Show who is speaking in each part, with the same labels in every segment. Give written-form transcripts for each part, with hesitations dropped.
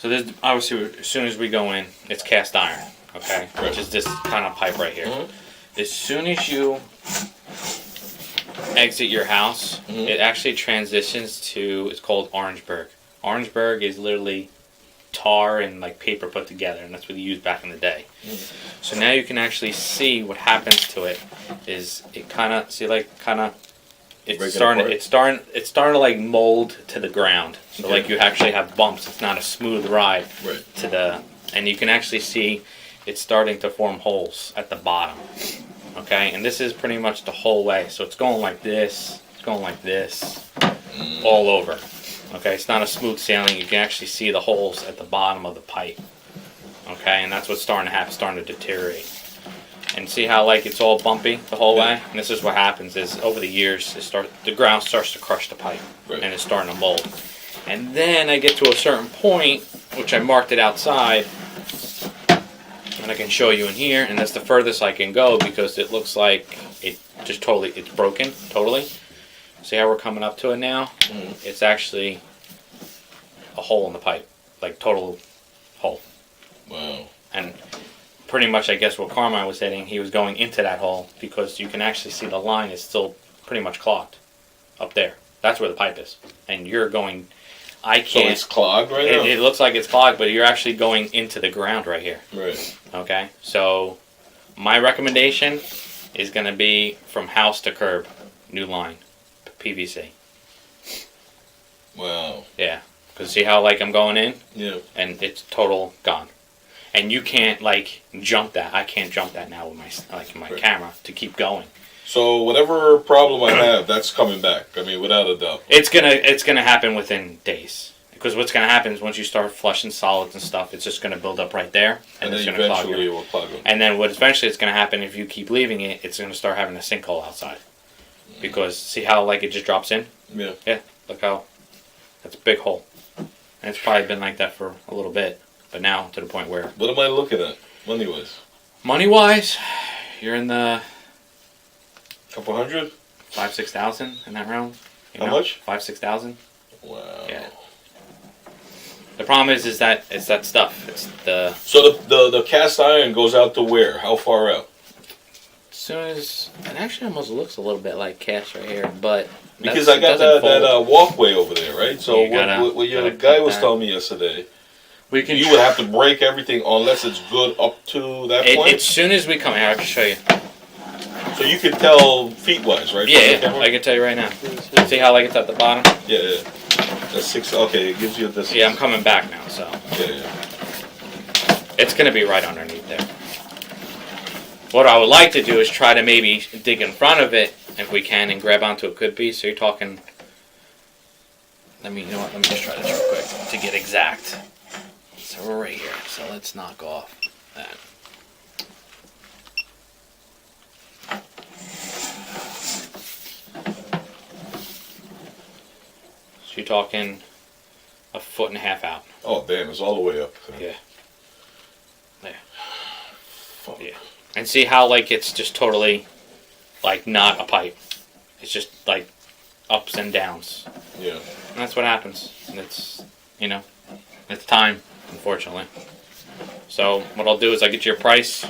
Speaker 1: So this, obviously, as soon as we go in, it's cast iron, okay?
Speaker 2: Right.
Speaker 1: Which is this kind of pipe right here.
Speaker 2: Mm-hmm.
Speaker 1: As soon as you exit your house, it actually transitions to, it's called Orangeburg. Orangeburg is literally tar and like paper put together, and that's what you used back in the day. So now you can actually see what happens to it. Is it kind of it's starting to like mold to the ground. So like you actually have bumps. It's not a smooth ride to the, and you can actually see it's starting to form holes at the bottom. Okay, and this is pretty much the whole way. So it's going like this. It's going like this, all over. Okay, it's not a smooth sailing. You can actually see the holes at the bottom of the pipe. Okay, and that's what's starting to happen, starting to deteriorate. And see how like it's all bumpy the whole way? And this is what happens is over the years, the ground starts to crush the pipe, and it's starting to mold. And then I get to a certain point, which I marked it outside, and I can show you in here, and that's the furthest I can go because it looks like it just totally, it's broken, totally. See how we're coming up to it now? It's actually a hole in the pipe, like total hole.
Speaker 2: Wow.
Speaker 1: And pretty much, I guess what Carmine was hitting, he was going into that hole because you can actually see the line is still pretty much clogged up there. That's where the pipe is. And you're going, I can't.
Speaker 2: So it's clogged right now?
Speaker 1: It looks like it's clogged, but you're actually going into the ground right here.
Speaker 2: Right.
Speaker 1: Okay? So my recommendation is going to be from house to curb, new line. PVC.
Speaker 2: Wow.
Speaker 1: Yeah. Because see how like I'm going in?
Speaker 2: Yeah.
Speaker 1: And it's total gone. And you can't like jump that. I can't jump that now with my camera to keep going.
Speaker 2: So whatever problem I have, that's coming back. I mean, without a doubt.
Speaker 1: It's gonna happen within days. Because what's gonna happen is once you start flushing solids and stuff, it's just gonna build up right there,
Speaker 2: and
Speaker 1: it's
Speaker 2: then
Speaker 1: gonna
Speaker 2: eventually it will plug it.
Speaker 1: And then what eventually is gonna happen if you keep leaving it, it's gonna start having a sinkhole outside. Because see how like it just drops in?
Speaker 2: Yeah.
Speaker 1: Yeah. Look how that's a big hole. And it's probably been like that for a little bit, but now to the point where.
Speaker 2: What am I looking at, money-wise?
Speaker 1: Money-wise, you're in the
Speaker 2: Couple hundred?
Speaker 1: 5,000-6,000 in that realm.
Speaker 2: How much?
Speaker 1: 5,000-6,000.
Speaker 2: Wow.
Speaker 1: Yeah. The problem is that it's that stuff. It's the.
Speaker 2: So the cast iron goes out to where? How far out?
Speaker 1: As soon as it actually almost looks a little bit like cast right here, but
Speaker 2: because I got that walkway over there, right? So what your guy was telling me yesterday, you would have to break everything unless it's good up to that point.
Speaker 1: As soon as we come here, I can show you.
Speaker 2: So you can tell feet wise, right?
Speaker 1: Yeah, I can tell you right now. See how like it's at the bottom?
Speaker 2: Yeah. That's 6. Okay, it gives you this.
Speaker 1: Yeah, I'm coming back now, so.
Speaker 2: Yeah.
Speaker 1: It's gonna be right underneath there. What I would like to do is try to maybe dig in front of it if we can and grab onto a good piece. So you're talking. You know what? Let me just try this real quick to get exact. So we're right here. So let's knock off that. So you're talking 1.5 foot out.
Speaker 2: Oh damn! It's all the way up.
Speaker 1: Yeah. There.
Speaker 2: Fuck.
Speaker 1: Yeah. And see how like it's just totally like not a pipe. It's just like ups and downs.
Speaker 2: Yeah.
Speaker 1: And that's what happens. And it's it's time, unfortunately. So what I'll do is I'll get you a price.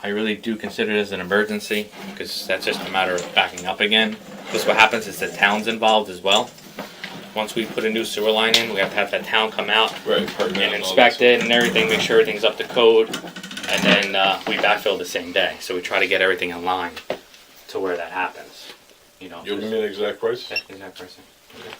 Speaker 1: I really do consider it as an emergency because that's just a matter of backing up again. Because what happens is the town's involved as well. Once we put a new sewer line in, we have to have that town come out and inspect it and everything, make sure everything's up to code, and then we backfill the same day. So we try to get everything in line to where that happens.
Speaker 2: You'll give me an exact price?
Speaker 1: Yeah, exact pricing. Okay.